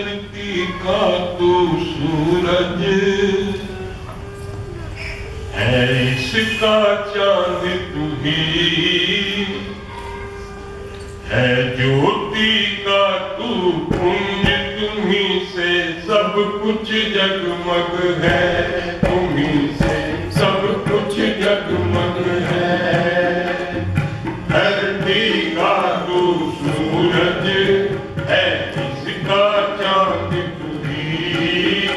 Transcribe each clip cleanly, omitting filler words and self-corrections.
धरती का तू सूरज है, इसका चांद तू ही है, ज्योति का तू पुंज तुम्ही से सब कुछ जगमग है, तुम्ही से सब कुछ जगमग है। धरती का तू सूरज है, इसका चांद तू ही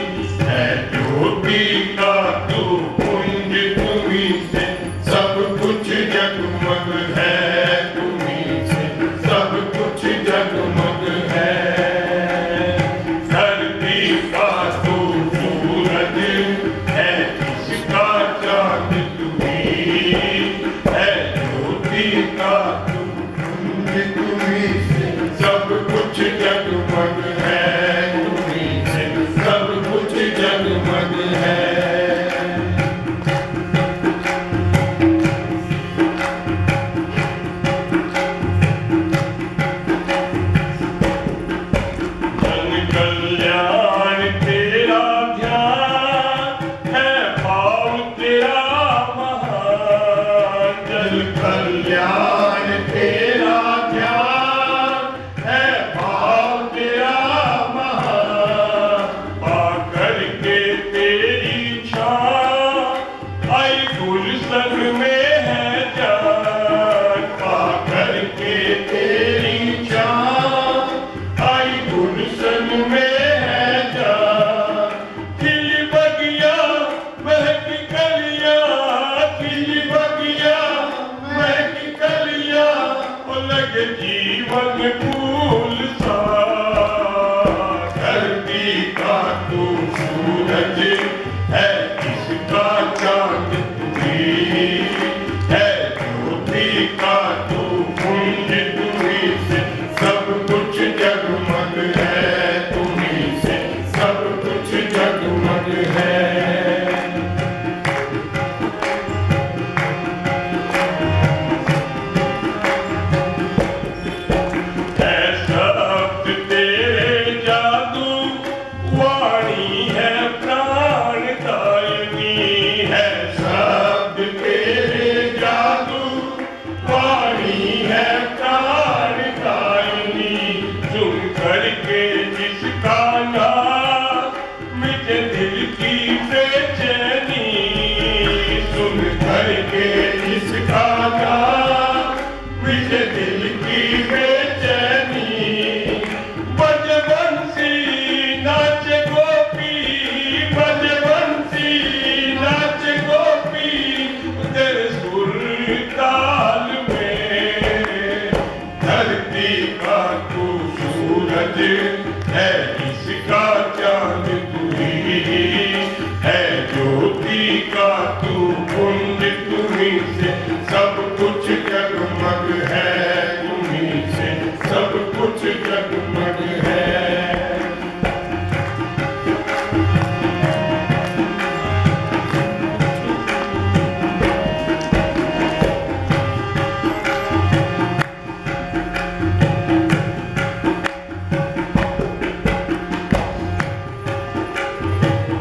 है, ज्योति का तू पुंज तुम्ही से सब कुछ जगमग है, तुम्ही से सब कुछ जगमग है। धरती का तू सूरज है, इसका चांद तू ही है, ज्योति का तू पुंज तुम्ही से सब कुछ जगमग है, तुम्ही से सब कुछ जगमग है। जन कल्याण तेरा ध्यान है, भाव तेरा महान। जन कल्याण तेरा ध्यान है, भाव तेरा महान। पाकर के तेरी छाँव आई गुलशन में है जान, पाकर के तेरी छाँव आई गुलशन में है जान। खिली बगिया महकी कलिया, खिली बगिया महकी कलिया, ओ लगे जीवन फूल सा। धरती का तू सूरज है, इसका चांद तू ही है, ज्योति का तू पुंज तुम्ही से सब कुछ जगमग है, तुम्ही से सब कुछ जगमग है। है शब्द तेरे जादू, वाणी है प्राणदायिनी, है शब्द तेरे जादू, वाणी है प्राणदायिनी। सुन करके जिसका नाम मिटे दिल की बेचैनी, सुन करके जिसका नाम मिटे दिल की बेचैनी। बज बंसी नाचे गोपी, बज बंसी नाचे गोपी, तेरे सुर ताल में। धरती का तू सूरज है, इसका चांद तू ही है, ज्योति का तू पुंज तुम्ही से सब कुछ जगमग है, तुम्ही से सब कुछ जगमग है।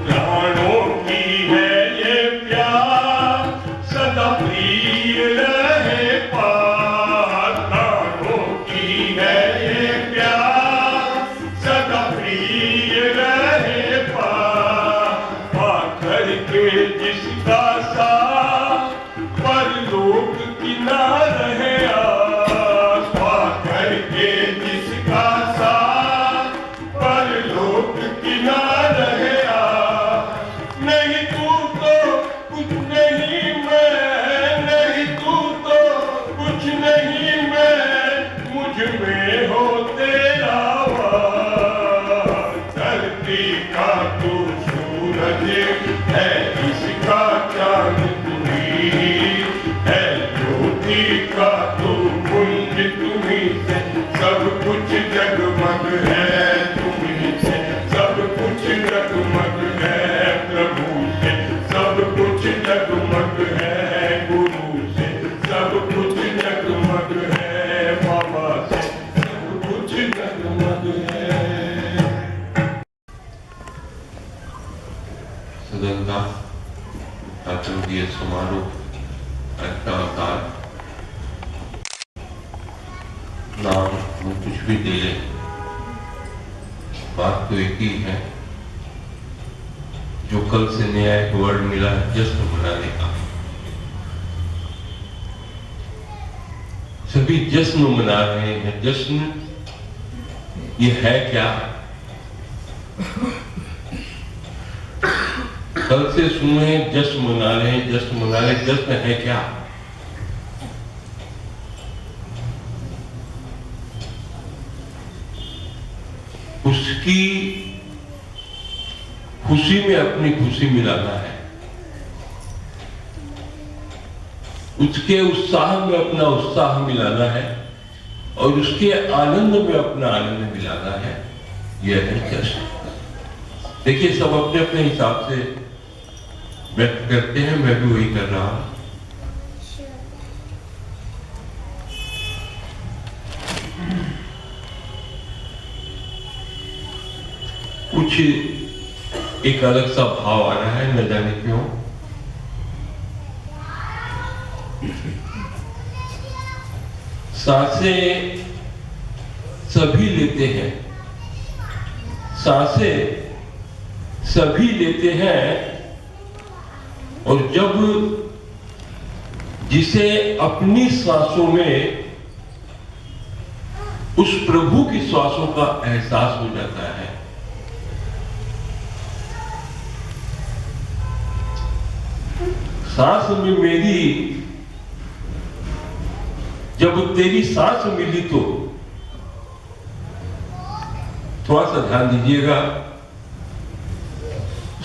प्राणों की है ये प्यार, सदा प्रिय रहे पार। प्राणों की है ये प्यार, सदा प्रिय रहे पार। पाकर के जिसका साथ, परलोक की ना रहे आस। पाकर के जिसका साथ, परलोक की ना रहे आस। नहीं तू तो कुछ नहीं मैं, नहीं तू तो कुछ नहीं मैं, मुझ में हो तेरा वास। धरती का तू सूरज है, इसका चांद तू ही है, ज्योति का तू पुंज तुम्ही से सब कुछ जगमग है, तुम्ही से सब कुछ जगमग है। प्रभु से सब कुछ जगमग है, गुरु से सब कुछ जगमग है, बाबा से सब कुछ जगमग है। अच्छा अवतार नाम हम कुछ भी दे लें, बात तो एक ही है। जो कल से नया एक वर्ड मिला है जश्न मनाने का, सभी जश्न मना रहे हैं। जश्न ये है क्या? कल से सुने जश्न मना रहे हैं, जश्न मना रहे, जश्न है क्या? उसकी खुशी में अपनी खुशी मिलाना है, उसके उत्साह में अपना उत्साह मिलाना है और उसके आनंद में अपना आनंद मिलाना है। यह है जश्न। देखिए, सब अपने अपने हिसाब से व्यक्त करते हैं, मैं भी वही कर रहा हूं। कुछ एक अलग सा भाव आ रहा है, न जाने क्यों। सांसें सभी लेते हैं, सांसें सभी लेते हैं, और जब जिसे अपनी सांसों में उस प्रभु की श्वासों का एहसास हो जाता है, सांस में मेरी जब तेरी सांस मिली, तो थोड़ा सा ध्यान दीजिएगा,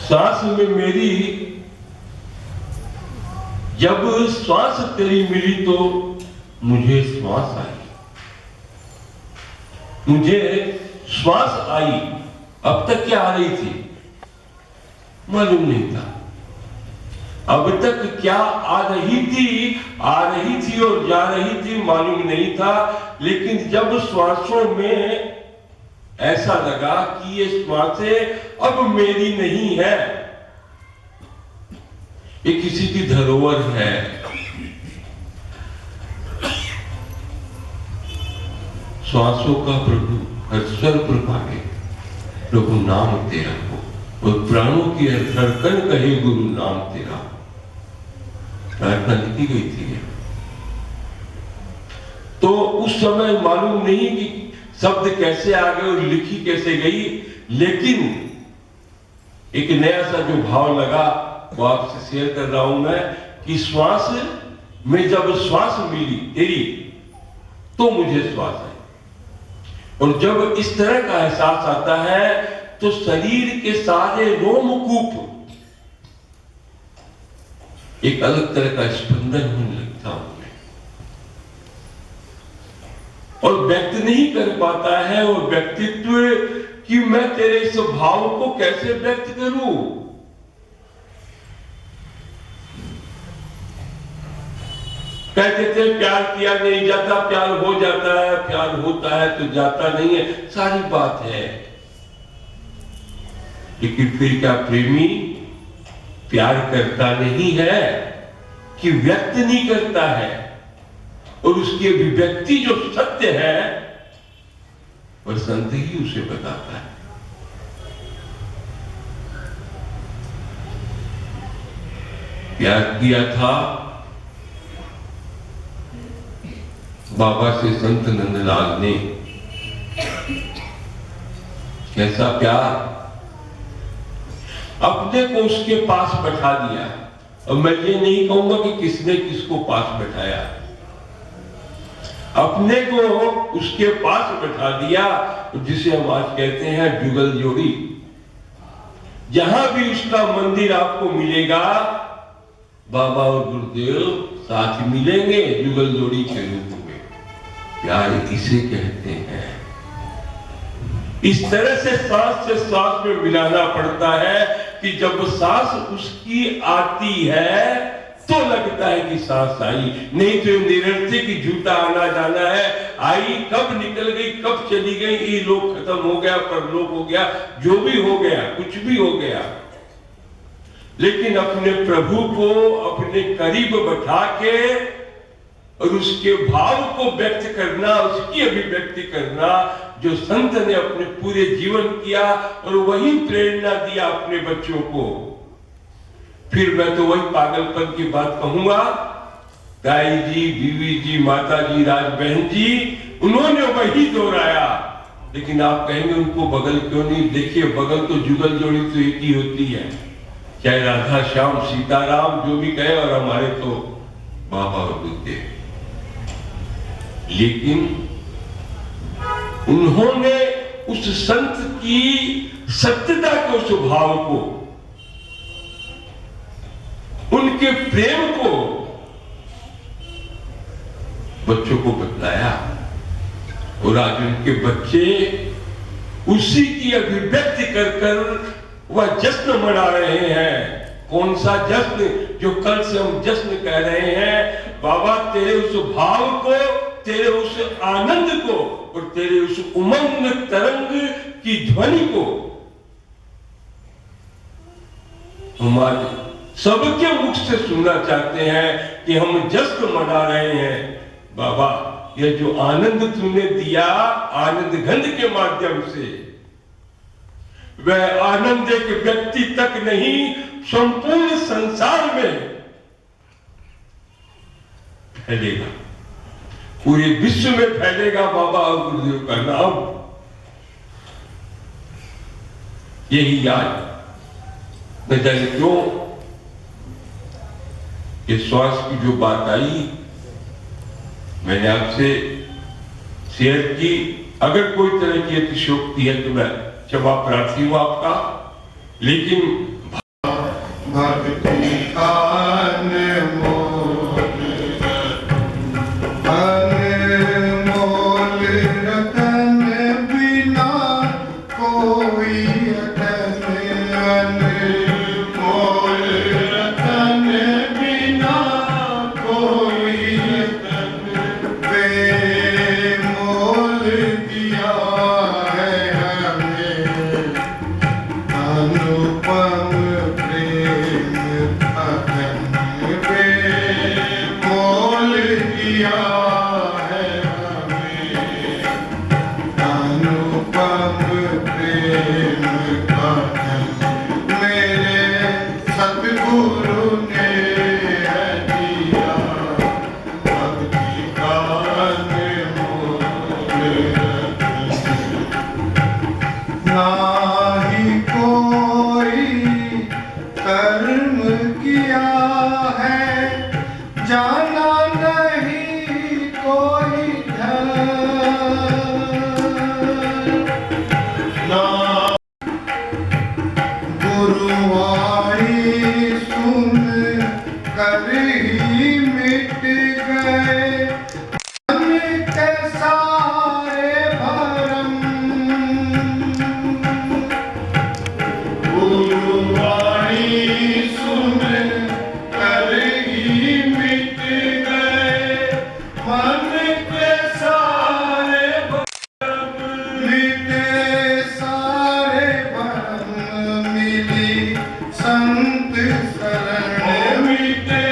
सांस में मेरी जब श्वास तेरी मिली तो मुझे श्वास आई, मुझे श्वास आई। अब तक क्या आ रही थी मालूम नहीं था, अब तक क्या आ रही थी और जा रही थी मालूम नहीं था। लेकिन जब श्वासों में ऐसा लगा कि ये श्वासें अब मेरी नहीं है, ये किसी की धरोहर है, श्वासों का प्रभु हर स्वर पर पावे, प्रभु नाम तेरा हो, और प्राणों की हर धड़कन कहे गुरु नाम तेरा। प्रार्थना लिखी गई थी। तो उस समय मालूम नहीं कि शब्द कैसे आ गए और लिखी कैसे गई, लेकिन एक नया सा जो भाव लगा वो आपसे शेयर कर रहा हूं मैं, कि श्वास में जब श्वास मिली तेरी तो मुझे श्वास आई, और जब इस तरह का एहसास आता है तो शरीर के सारे रोमकूप एक अलग तरह का स्पंदन होने लगता हूं मैं, और व्यक्त नहीं कर पाता है वो व्यक्तित्व कि मैं तेरे इस भाव को कैसे व्यक्त करूं। कहते थे प्यार किया नहीं जाता, प्यार हो जाता है, प्यार होता है तो जाता नहीं है, सारी बात है। लेकिन फिर क्या प्रेमी प्यार करता नहीं है कि व्यक्त नहीं करता है, और उसकी अभिव्यक्ति जो सत्य है वह संत ही उसे बताता है। प्यार किया था बाबा से संत नंदलाल ने, कैसा प्यार, अपने को उसके पास बैठा दिया। और मैं ये नहीं कहूंगा कि किसने किसको पास बैठाया, अपने को उसके पास बैठा दिया, जिसे हम आज कहते हैं जुगल जोड़ी। जहां भी उसका मंदिर आपको मिलेगा, बाबा और गुरुदेव साथ मिलेंगे जुगल जोड़ी के रूप में। प्यार इसे कहते हैं। इस तरह से सांस में मिलाना पड़ता है कि जब सांस उसकी आती है तो लगता है कि सांस आई, नहीं तो निरर्थक की झूठा आना जाना है। आई कब निकल गई, कब चली गई, ये लोग खत्म हो गया, परलोक हो गया, जो भी हो गया, कुछ भी हो गया, लेकिन अपने प्रभु को अपने करीब बैठा के और उसके भाव को व्यक्त करना, उसकी अभिव्यक्ति करना, जो संत ने अपने पूरे जीवन किया और वही प्रेरणा दिया अपने बच्चों को। फिर मैं तो वही पागलपन की बात कहूंगा, दाई जी, बीवी जी, माता जी, राज बहन जी, उन्होंने वही दोहराया। लेकिन आप कहेंगे उनको बगल क्यों नहीं? देखिए, बगल तो जुगल जोड़ी तो एक ही होती है, चाहे राधा श्याम सीताराम जो भी कहे, और हमारे तो बाबा और बुद्धदेव। लेकिन उन्होंने उस संत की सत्यता के स्वभाव को, उनके प्रेम को बच्चों को बतलाया, और आज उनके बच्चे उसी की अभिव्यक्ति कर कर वह जश्न मना रहे हैं। कौन सा जश्न? जो कल से हम जश्न कह रहे हैं। बाबा तेरे उस भाव को, तेरे उस आनंद को और तेरे उस उमंग तरंग की ध्वनि को हम आज सबके मुख से सुनना चाहते हैं कि हम जश्न मना रहे हैं। बाबा, ये जो आनंद तुमने दिया आनंद गंध के माध्यम से, वह आनंद एक व्यक्ति तक नहीं, संपूर्ण संसार में फैलेगा, पूरे विश्व में फैलेगा बाबा और गुरुदेव का नाम। यही आज न जाने क्यों ये श्वास की जो बात आई मैंने आपसे शेयर की। अगर कोई तरह की अतिशयोक्ति है तो मैं क्षमा प्रार्थी हूं आपका, लेकिन भक्ति अनमोल रतन बिना कोई रतन, अनमोल रतन बिना कोई रतन, बेमोल दिया है हमें अनुपम प्रेम अगन, बेमोल दिया है हमें अनुपम प्रेम अगन, मेरे सतगुरु ने है दिया भक्ति का अनमोल रतन। नाही कोई कर्म किया है, जाना नहीं कोई धन, ना गुरुवाणी सुन कर ही मिट गए मन के सारे भरम, गुरुवाणी सुन कर ही मिट गए मन के सारे भरम, मिटे सारे भरम, मिली संत शरण, मिटे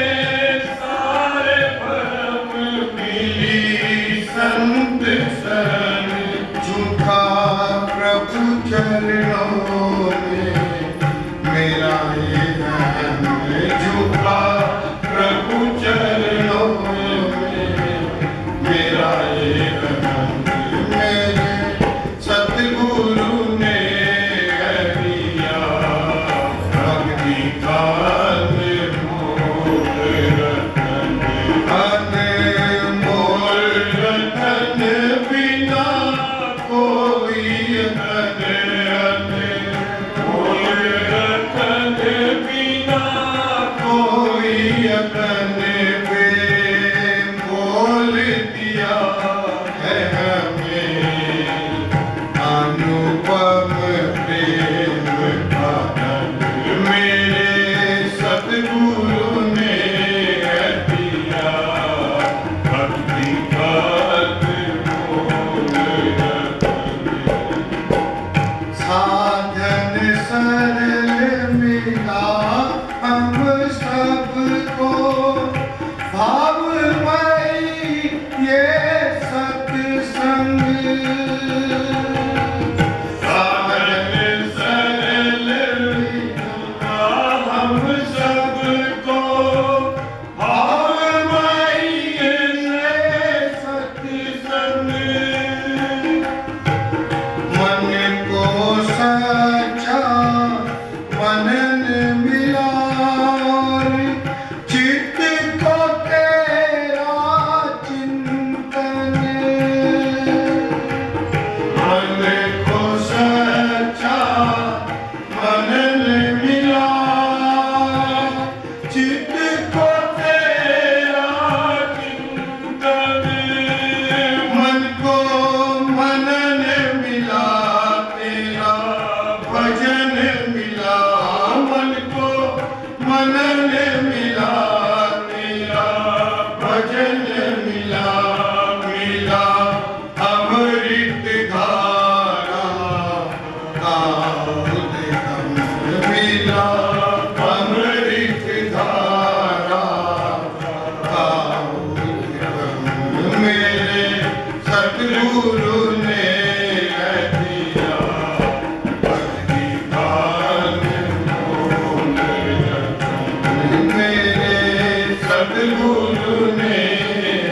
सतगुरु ने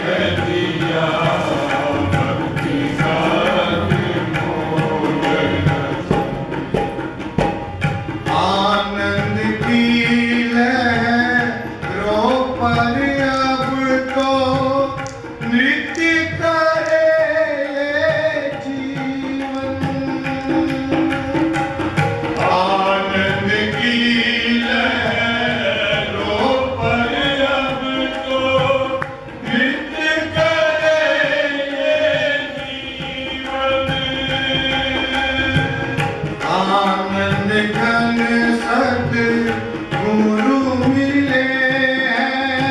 है दिया भक्ति का अनमोल आनंद की लहरों पर अब तो नृत्य करे ये जीवन आनंद की लहरों पर अब तो नृत्य करे ये जीवन आनंद घन सतगुरु मिले हैं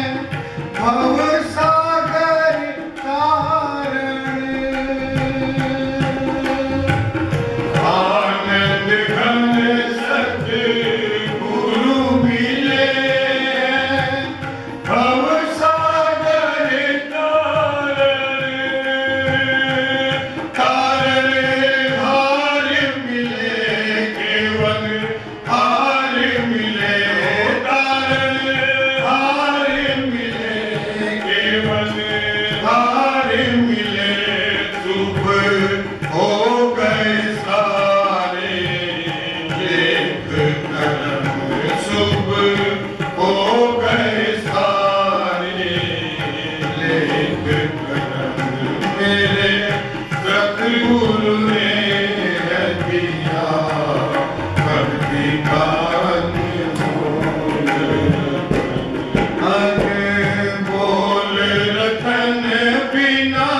भव सागर तारण आनंद घन सतगुरु मिले हैं भव सागर तारण तारण हार मिले केवल हार मिले तारण हार मिले केवल हार मिले शुभ हो गए सारे लेख कर्म शुभ हो गए सारे लेख कर्म मेरे सतगुरु ने है दिया भक्ति का अनमोल अनमोल रतन बिना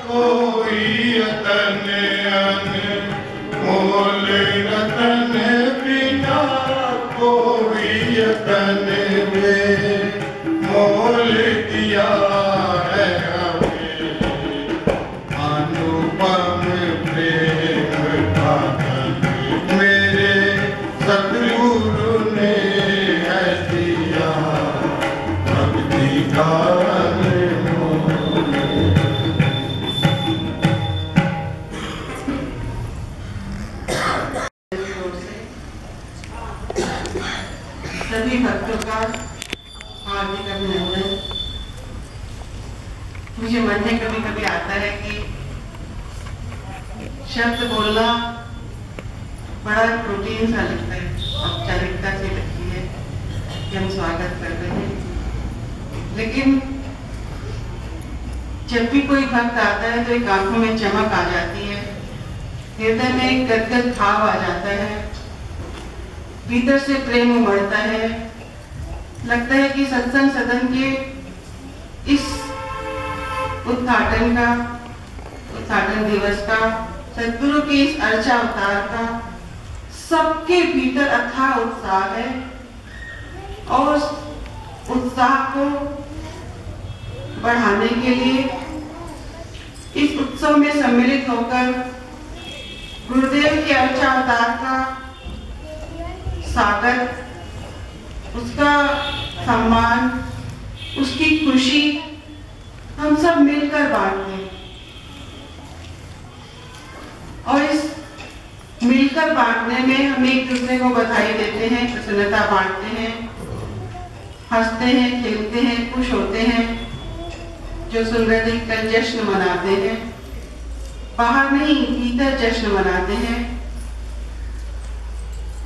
कोई यतन अनमोल रतन बिना कोई यतन में मोल दिया है हमें अनुपम प्रेम का धन मेरे सतगुरु ने है दिया भक्ति का अनमोल सभी भक्तों का हार्दिक अभिनंदन। मुझे मन में कभी कभी आता है कि शब्द बोलना बड़ा प्रोटीन सा लगता है, औपचारिकता सी लगती है कि हम स्वागत कर रहे हैं, लेकिन जब भी कोई भक्त आता है तो एक आंखों में चमक आ जाती है, हृदय में एक गदगद भाव आ जाता है, भीतर से प्रेम उमड़ता है। लगता है कि सत्संग सदन के इस उद्घाटन दिवस का, सद्गुरु के इस अर्चा अवतार का सबके भीतर अथाह उत्साह है और उत्साह को बढ़ाने के लिए इस उत्सव में सम्मिलित होकर गुरुदेव के अर्चा अवतार का स्वागत, उसका सम्मान, उसकी खुशी हम सब मिलकर बांटते हैं। और इस मिलकर बांटने में हम एक दूसरे को बधाई देते हैं, प्रसन्नता बांटते हैं, हंसते हैं, खेलते हैं, खुश होते हैं। जो सुन रहे थे कल जश्न मनाते हैं, बाहर नहीं भीतर जश्न मनाते हैं।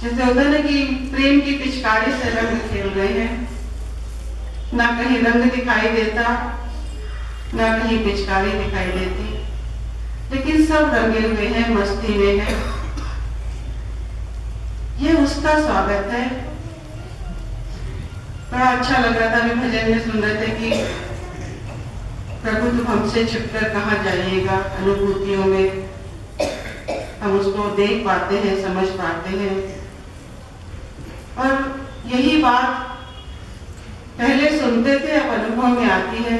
जैसे होता है ना कि प्रेम की पिचकारी से रंग खेल रहे हैं, ना कहीं रंग दिखाई देता, ना कहीं पिचकारी दिखाई देती, लेकिन सब रंगे हुए हैं, मस्ती में है। ये उसका स्वागत है। बड़ा अच्छा लग रहा था, अभी भजन में सुन रहे थे कि प्रभु तुम हमसे छिपकर कहाँ जाइएगा, अनुभूतियों में हम उसको देख पाते हैं, समझ पाते हैं। और यही बात पहले सुनते थे, अब अनुभव में आती है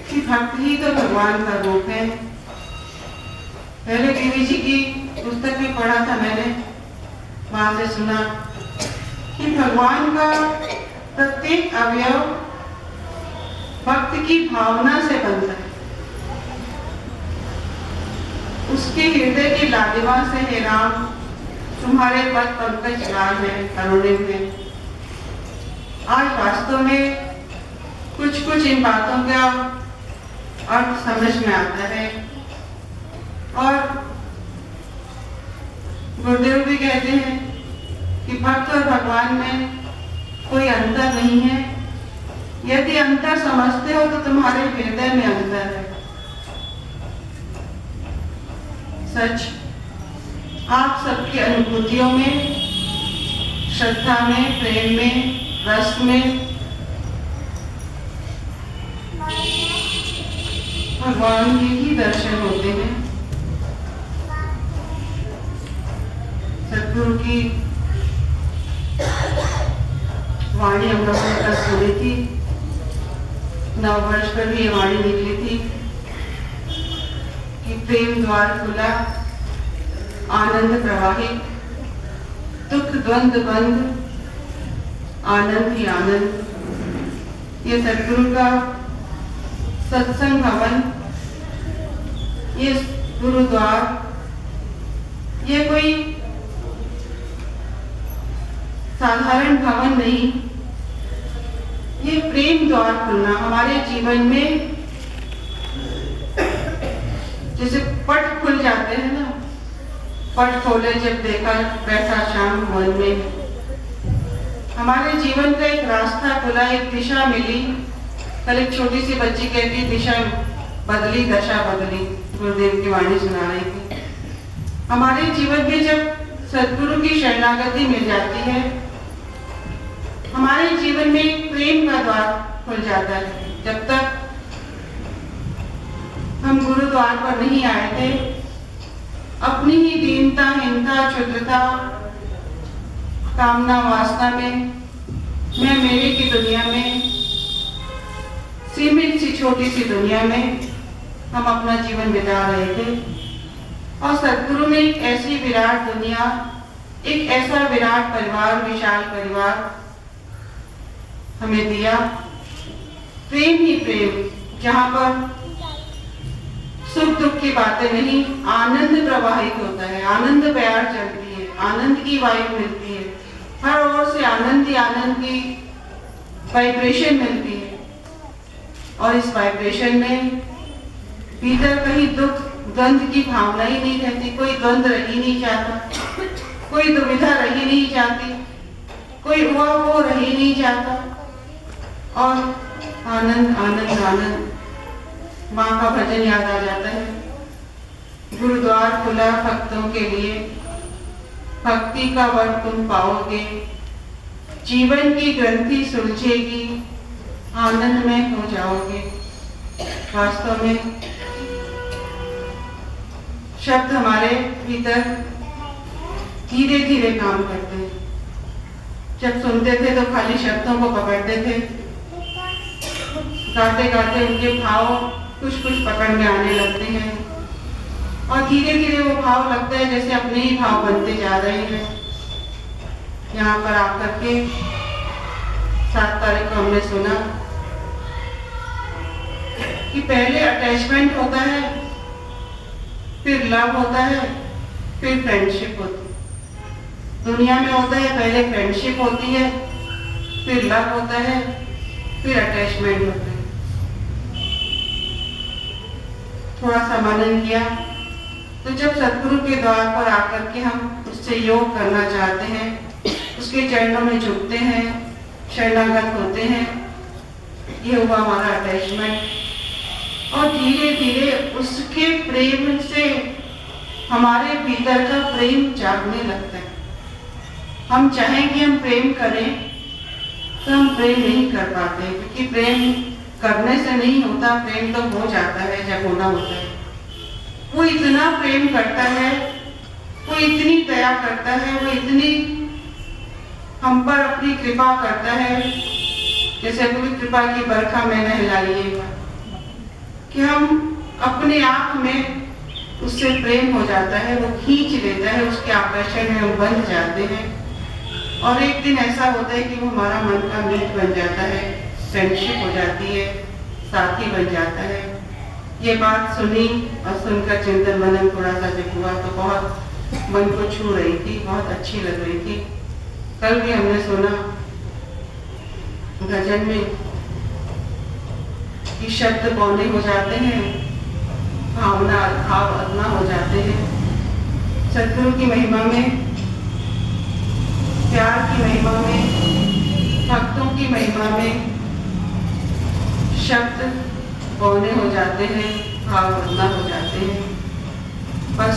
कि भक्त ही तो भगवान का रूप है। पहले देवी जी की पुस्तक में पढ़ा था मैंने, वहां से सुना कि भगवान का प्रत्येक अवयव भक्त की भावना से बनता है। उसके हृदय की लालिमा से हे राम तुम्हारे पद पंकज लाल है, करुणिम है। आज वास्तव में कुछ कुछ इन बातों का अर्थ समझ में आता है। और गुरुदेव भी कहते हैं कि भक्त और भगवान में कोई अंतर नहीं है। यदि अंतर समझते हो तो तुम्हारे हृदय में अंतर है। सच आप सबकी अनुभूतियों में, श्रद्धा में, प्रेम में, रस में भगवान के ही दर्शन होते हैं। सतगुरु की वाणी हम लोगों ने सुनी थी, नववर्ष पर भी ये वाणी निकली थी कि प्रेम द्वार खुला, आनंद प्रवाहित, दुख द्वंद बंद, आनंद ही आनंद। ये सतगुरु का सत्संग भवन, ये गुरुद्वार, ये कोई साधारण भवन नहीं, ये प्रेम द्वार खुलना हमारे जीवन में। जैसे पट खुल जाते हैं ना, पट खोले जब देखा बैठा शाम मन में, हमारे जीवन का एक रास्ता खुला, एक दिशा मिली। कल एक छोटी सी बच्ची कहती दिशा बदली, दशा बदली, गुरुदेव की वाणी सुना रही थी। हमारे जीवन में जब सद्गुरु की शरणागति मिल जाती है, हमारे जीवन में एक प्रेम का द्वार खुल जाता है। जब तक हम गुरुद्वार पर नहीं आए थे, अपनी ही दीनता, हीनता, क्षुद्रता, कामना, वासना में, मैं मेरे की दुनिया में, सीमित सी छोटी सी दुनिया में हम अपना जीवन बिता रहे थे। और सद्गुरु ने एक ऐसी विराट दुनिया, एक ऐसा विराट परिवार, विशाल परिवार हमें दिया। प्रेम ही प्रेम, जहाँ पर सुख दुख की बातें नहीं, आनंद प्रवाहित होता है, आनंद प्यार चलती है, आनंद की वायु मिलती है, हर ओर से आनंद की वाइब्रेशन मिलती है। और इस वाइब्रेशन में भीतर कहीं दुख द्वंद की भावना ही नहीं रहती, कोई द्वंद रह ही नहीं चाहता, कोई दुविधा रह ही नहीं चाहती, कोई हुआ वो रह ही नहीं चाहता। और आनंद आनंद आनंद, माँ का भजन याद आ जाता है। गुरुद्वार खुला भक्तों के लिए, भक्ति का वर तुम पाओगे, जीवन की ग्रंथि सुलझेगी, आनंद में हो जाओगे। वास्तव में शब्द हमारे भीतर धीरे धीरे काम करते हैं। जब सुनते थे तो खाली शब्दों को पकड़ते थे, गाते गाते उनके भाव कुछ कुछ पकड़ में आने लगते हैं, और धीरे धीरे वो भाव लगता है जैसे अपने ही भाव बनते जा रहे हैं। यहाँ पर आकर के 7 तारीख को हमने सुना कि पहले अटैचमेंट होता है, फिर लव होता है, फिर फ्रेंडशिप होती है। दुनिया में होता है पहले फ्रेंडशिप होती है, फिर लव होता है, फिर अटैचमेंट होता है। थोड़ा सा मनन किया तो जब सतगुरु के द्वार पर आकर के हम उससे योग करना चाहते हैं, उसके चरणों में झुकते हैं, शरणागत होते हैं, ये हुआ हमारा अटैचमेंट। और धीरे धीरे उसके प्रेम से हमारे भीतर का प्रेम जागने लगता है। हम चाहें कि हम प्रेम करें तो हम प्रेम नहीं कर पाते, क्योंकि प्रेम करने से नहीं होता, प्रेम तो हो जाता है जब होना होता है। वो इतना प्रेम करता है, वो इतनी दया करता है, वो इतनी हम पर अपनी कृपा करता है, जैसे पूरी कृपा की बरखा में नहलाइएगा, कि हम अपने आप में उससे प्रेम हो जाता है, वो खींच लेता है, उसके आकर्षण में हम बंध जाते हैं। और एक दिन ऐसा होता है कि वो हमारा मन का मीत बन जाता है, फ्रेंडशिप हो जाती है, साथी बन जाता है। ये बात सुनी और सुनकर चिंतन मनन थोड़ा सा जब हुआ तो बहुत मन को छू रही थी, बहुत अच्छी लग रही थी। कल भी हमने सुना भजन में कि शब्द बौने हो जाते हैं, भावना भाव अधूरा हो जाते हैं। सदगुरु की महिमा में, प्यार की महिमा में, भक्तों की महिमा में शब्द बौने हो जाते हैं, भाव अधूरा हो जाते हैं। बस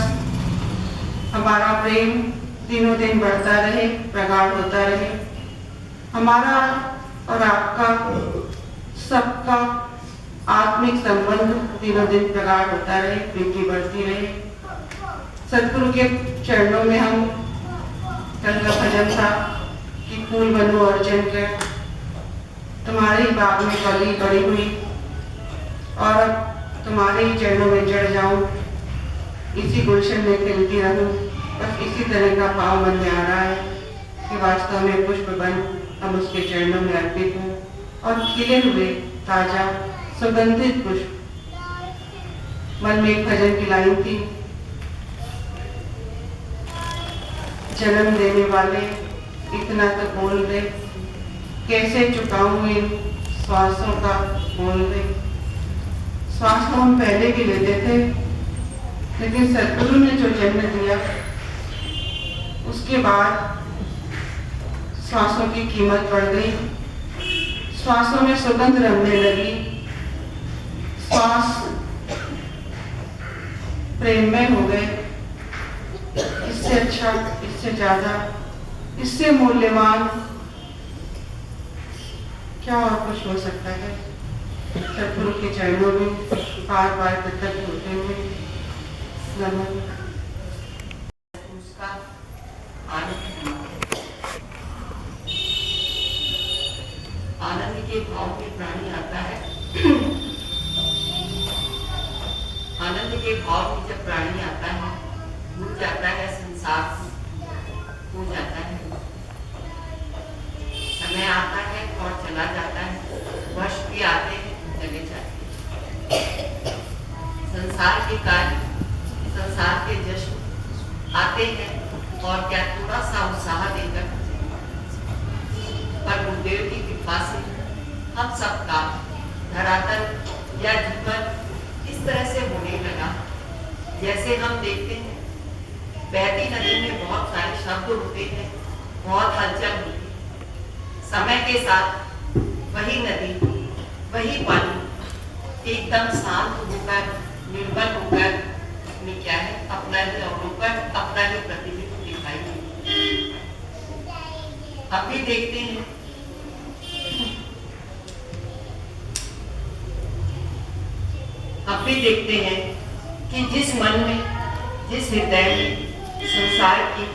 हमारा प्रेम दिनों दिन बढ़ता रहे, प्रगाढ़ होता रहे। हमारा और आपका सबका आत्मिक संबंध दिनों दिन प्रगाढ़ होता रहे, प्रीति बढ़ती रहे। सदगुरु के चरणों में हम, कल का भजन था कि फूल बनो अर्चन कर, तुम्हारे ही बाग में कली पड़ी हुई और अब तुम्हारे ही चरणों में जड़ जाऊं, इसी गुलशन में खिलती रहूं। बस इसी तरह का भाव मन में आ रहा है कि वास्तव में पुष्प बन हम उसके चरणों में अर्पित हों और खिले हुए ताजा सुगंधित पुष्प। मन में एक भजन की लाइन थी, जन्म देने वाले इतना तो बोल दे, कैसे चुकाऊं इन श्वासों का बोल दे। श्वास तो हम पहले भी लेते थे, लेकिन सदगुरु ने जो जन्म दिया उसके बाद श्वासों की कीमत बढ़ गई, श्वासों में सुगंध रंगने लगी, श्वास प्रेममय हो गए। इससे अच्छा, इससे ज्यादा, इससे मूल्यवान क्या और कुछ हो सकता है। सदगुरु के चरणों में बार बार कृतज्ञ होते हुए नमन। उसका आनंद के भाव में प्राणी आता है। आनंद के भाव में जब प्राणी आता है, भूल जाता है संसार, हो जाता है। समय आता है और चला जाता है, वर्ष भी आते हैं, चले जाते हैं। संसार के कार्य, संसार के जश्न आते हैं और क्या थोड़ा सा उत्साह देकर, पर गुरुदेव की कृपा से हम सबका धरातल या जीवन इस तरह से होने लगा। जैसे हम देखते हैं बहती नदी में बहुत सारे शब्द होते हैं, बहुत हलचल होती है। समय के साथ वही नदी, वही पानी एकदम शांत होकर, निर्मल होकर में क्या है, अपना ही अवलोकन, अपना ही प्रतिबिंब दिखाई देती। हम भी देखते हैं कि जिस मन में, जिस हृदय में संसार की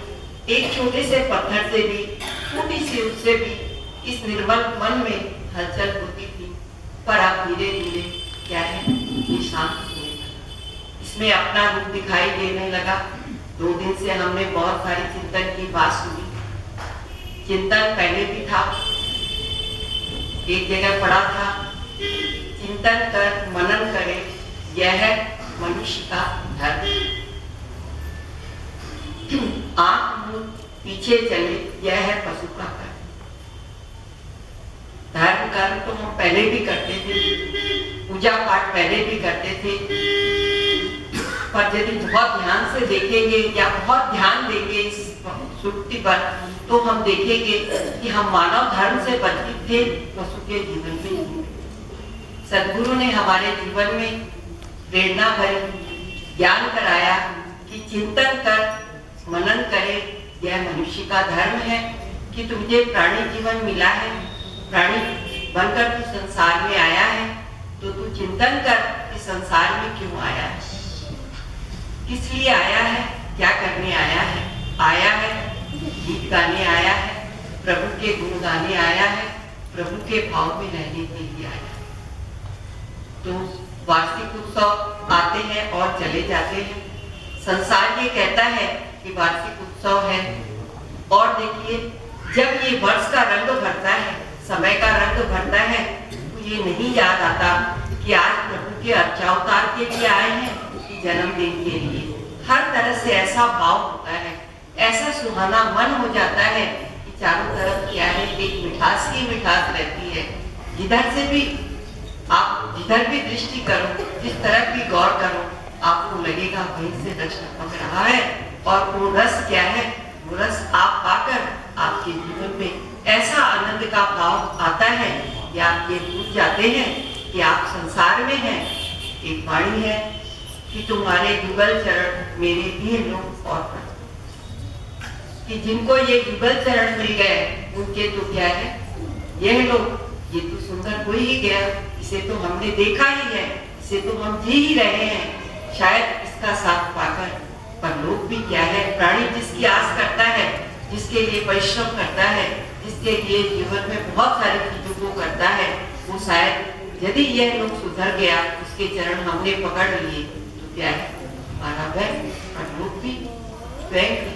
एक छोटे से पत्थर से भी, छोटी सी उससे भी इस निर्मल मन में हलचल होती थी, पर अब धीरे धीरे क्या है, ये शांत होने लगा, इसमें अपना रूप दिखाई देने लगा। 2 दिन से हमने बहुत सारी चिंतन की बात सुनी। चिंतन पहले भी था, एक जगह पढ़ा था, चिंतन कर मनन करे, यह है मनुष्य का धर्म। आंख मुंह पीछे चले, यह है पशु का कर्म। धर्म कर्म तो हम पहले भी करते थे, पूजा पाठ पहले भी करते थे, पर यदि बहुत ध्यान से देखेंगे या बहुत ध्यान देंगे इस सुक्ति पर, तो हम देखेंगे कि हम मानव धर्म से बंचित थे, पशु के जीवन में। सदगुरु ने हमारे जीवन में प्रेरणा भरी ज्ञान कराया कि चिंतन कर मनन करे, यह मनुष्य का धर्म है। कि तुझे प्राणी जीवन मिला है, प्राणी बनकर तू संसार में आया है, तो तू चिंतन कर कि संसार में क्यों आया है, किस लिए आया है, क्या करने आया है। आया है गीत गाने आया है, प्रभु के गुण गाने आया है, प्रभु के भाव में रहने के लिए आया है। तो वार्षिक उत्सव आते हैं और चले जाते हैं। संसार ये कहता है कि वार्षिक उत्सव है, और देखिए जब ये वर्ष का रंग भरता है, समय का रंग भरता है, तो ये नहीं याद आता कि आज प्रभु के अर्चावतार के लिए आए हैं, जन्मदिन के लिए। हर तरह से ऐसा भाव होता है, ऐसा सुहाना मन हो जाता है कि चारों तरफ क्या है, एक मिठास ही मिठास रहती है। जिधर से भी आप जिधर भी दृष्टि करो, जिस तरफ भी गौर करो, आपको लगेगा वहीं से रस टपक रहा है। और वो रस क्या है? वो रस आप पाकर आपके जीवन में ऐसा आनंद का भाव आता है कि आप ये भूल जाते हैं कि आप संसार में हैं। एक वाणी है कि तुम्हारे युगल चरण मेरे भी लोग और कि जिनको ये युगल चरण मिल गए उनके तो क्या है, यह लोग, ये तो सुंदर हो ही गया, इसे तो हमने देखा ही है, इसे तो हम जी ही रहे हैं। शायद इसका साथ पाकर पर लोग भी क्या है, प्राणी जिसकी आस करता है, जिसके लिए परिश्रम करता है, जिसके लिए जीवन में बहुत सारी चीजों को करता है, वो शायद यदि यह लोग सुधर गया, उसके चरण हमने पकड़ लिए तो क्या है, हमारा वह और लोग भी स्वयं भी।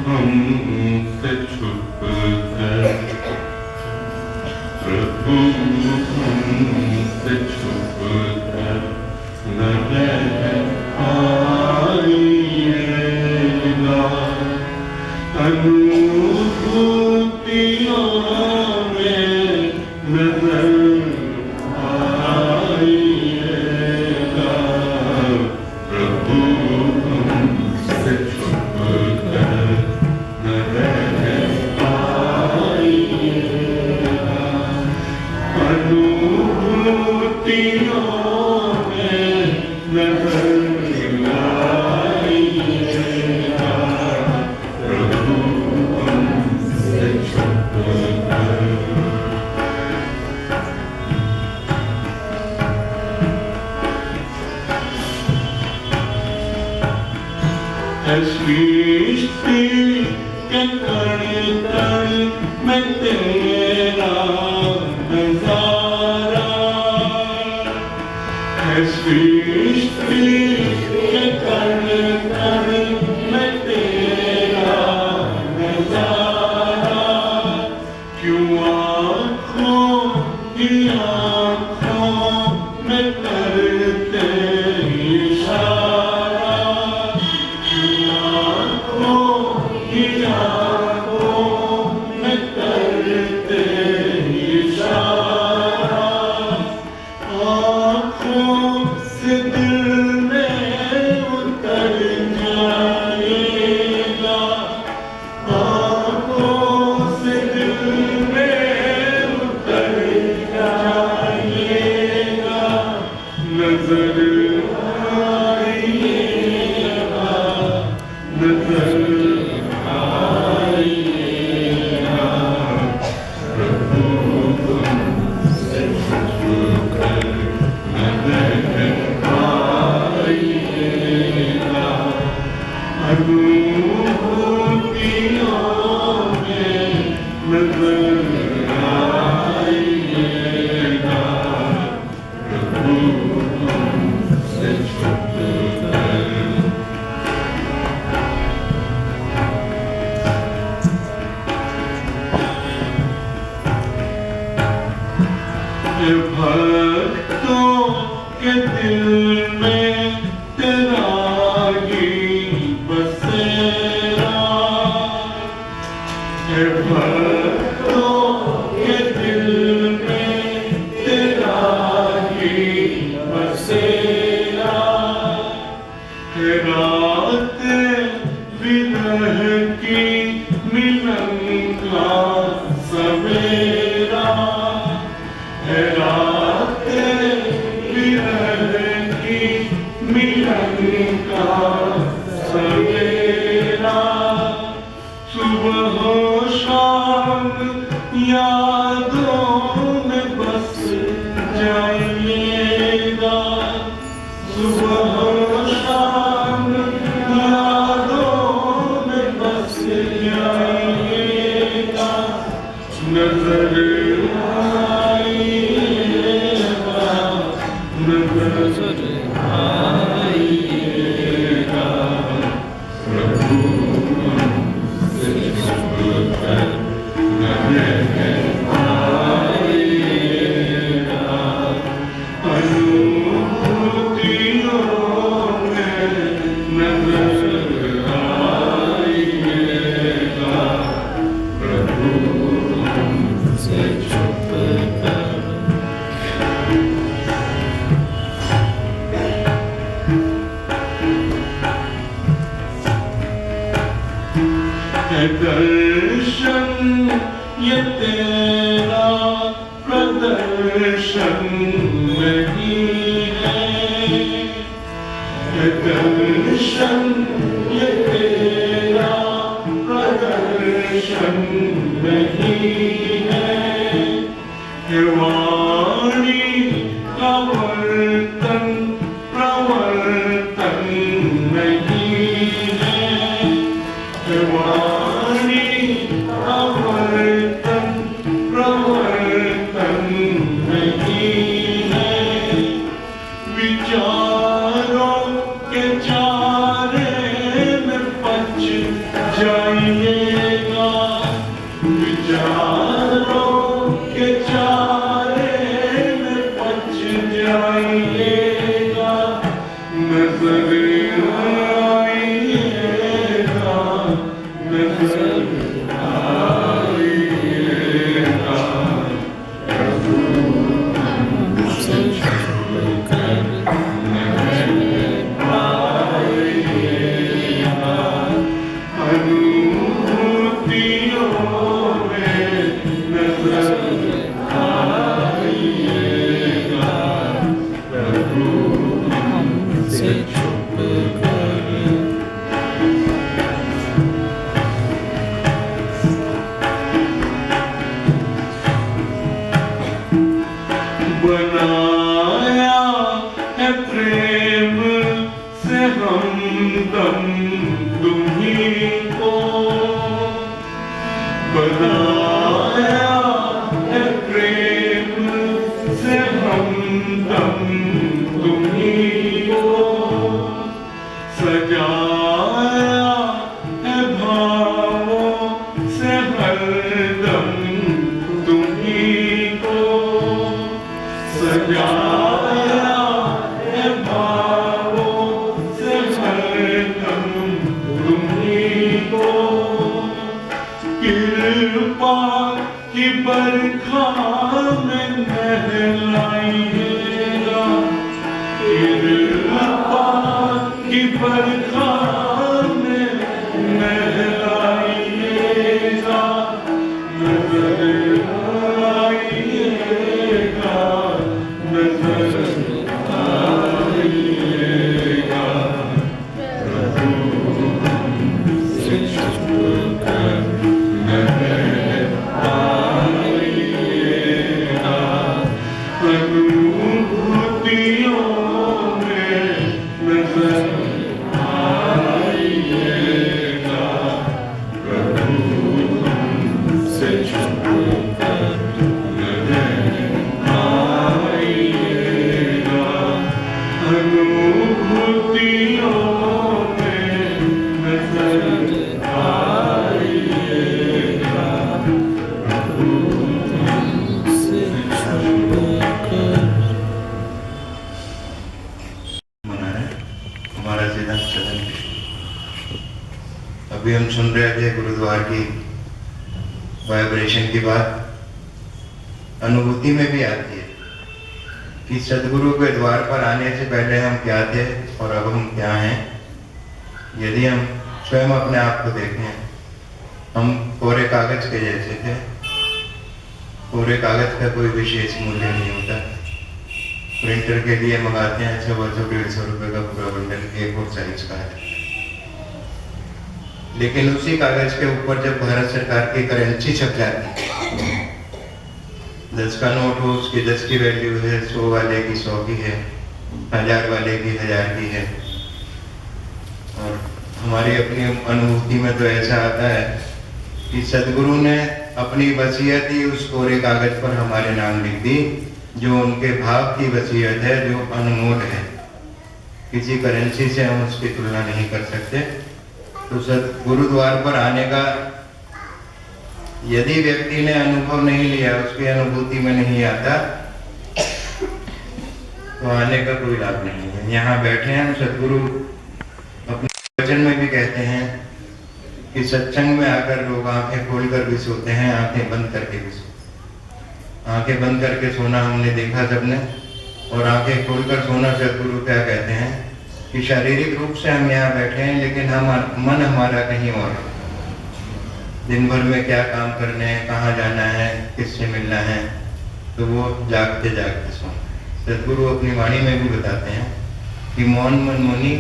हमसे छुप कर, प्रभु हमसे छुप कर न रह पाइएगा। अनुभूतियों में नजर आइएगा। प्रभु हमसे छुप कर न रह पाइएगा। अनुभूतियों में नजर आइएगा। प्रभु हमसे छुप कर। सृष्टि के कण कण में तेरा नजारा है। सृष्टि के कण कण में तेरा नजारा। क्यों आँखों की आँखों में करते इशारा। करते इशारा। आँखों से दिल में उतर जाएगा। आँखों से दिल में उतर जाएगा। नजर आइएगा। नजर आइएगा। प्रभु हमसे छुप कर न रह पाइएगा। अनुभूतियों में नजर आइएगा। प्रभु हमसे छुप कर। भक्तों के दिल में तेरा ही बसेरा है। भक्तों के दिल में तेरा ही बसेरा है। रात विरह की मिलन का सवेरा है। चुप कर। है दर्शन ये तेरा प्रदर्शन नहीं है दर्शन ये तेरा प्रदर्शन नहीं है वाणी का वर्तन प्रवर्तन नहीं है वाणी का वर्तन प्रवर्तन नहीं है विचारों के चारे में पच जाइएगा विचारों के चारे में पच जाइएगा नजर आइएगा नजर आइएगा बनाया है प्रेम से हमदम तुम्हीं को बनाया है प्रेम से हमदम तुम्हीं को सजाया है भावों से हरदम तुम्हीं को सजाया है भावों से हरदम तुम्हीं को कृपा की बरखा में नहलाइएगा कृपा की बरखा में नहलाइएगा नजर आइएगा नजर आइएगा प्रभु से चुप कर नजर आइएगा अनुभूतियों में नजर आइएगा प्रभु से चुप कर अनुभूतियों में नजर आइएगा प्रभु से चुप कर। मना है हमारा सिद्धांत चलन। अभी हम सुन रहे थे गुरुद्वार की वाइब्रेशन की बात अनुभूति में भी आती है कि सदगुरु के द्वार पर आने से पहले हम क्या थे और अब हम क्या हैं। यदि हम स्वयं अपने आप को देखें हम कोरे कागज के जैसे थे। कोरे कागज का कोई विशेष मूल्य नहीं होता। प्रिंटर के लिए मंगाते हैं 100-150 रुपये का पूरा बंडल A4 साइज का है। लेकिन उसी कागज के ऊपर जब भारत सरकार की करेंसी छप जाती है 10 का नोट हो उसकी 10 की वैल्यू है 100 वाले की 100 की है 1000 वाले की 1000 की है। और हमारी अपनी अनुभूति में तो ऐसा आता है कि सदगुरु ने अपनी वसीयत ही उस कोरे कागज पर हमारे नाम लिख दी जो उनके भाव की वसीयत है जो अनमोल है। किसी करेंसी से हम उसकी तुलना नहीं कर सकते। तो गुरुद्वार पर आने का यदि व्यक्ति ने अनुभव नहीं लिया उसकी अनुभूति में नहीं आता तो आने का कोई लाभ नहीं है। यहाँ बैठे हैं सदगुरु अपने वचन में भी कहते हैं कि सत्संग में आकर लोग आंखें खोलकर भी सोते हैं आंखें बंद करके भी सोते हैं। आंखें बंद करके सोना हमने देखा सबने, और आंखें खोलकर सोना सदगुरु क्या कहते हैं कि शारीरिक रूप से हम यहाँ बैठे हैं लेकिन मन हमारा कहीं और है। दिन भर में क्या काम करने हैं, कहाँ जाना है, किससे मिलना है, तो वो जागते जागते सोना। सदगुरु अपनी वाणी में भी बताते हैं कि मौन मन मुनि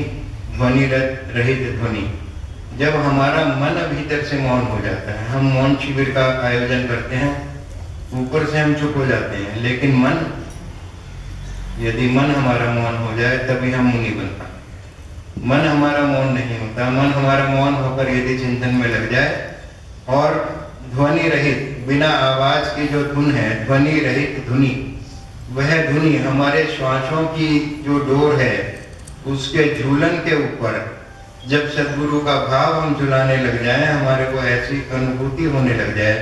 ध्वनि रहित ध्वनि। जब हमारा मन भीतर से मौन हो जाता है, हम मौन शिविर का आयोजन करते हैं, ऊपर से हम चुप हो जाते हैं, लेकिन मन, यदि मन हमारा मौन हो जाए तभी हम मुनि बन पाते। मन हमारा मौन नहीं होता। मन हमारा मौन होकर यदि चिंतन में लग जाए और ध्वनि रहित, बिना आवाज की जो धुन है, ध्वनि रहित धुनी, वह धुनी हमारे श्वासों की जो डोर है उसके झूलन के ऊपर जब सदगुरु का भाव हम झुलाने लग जाए, हमारे को ऐसी अनुभूति होने लग जाए,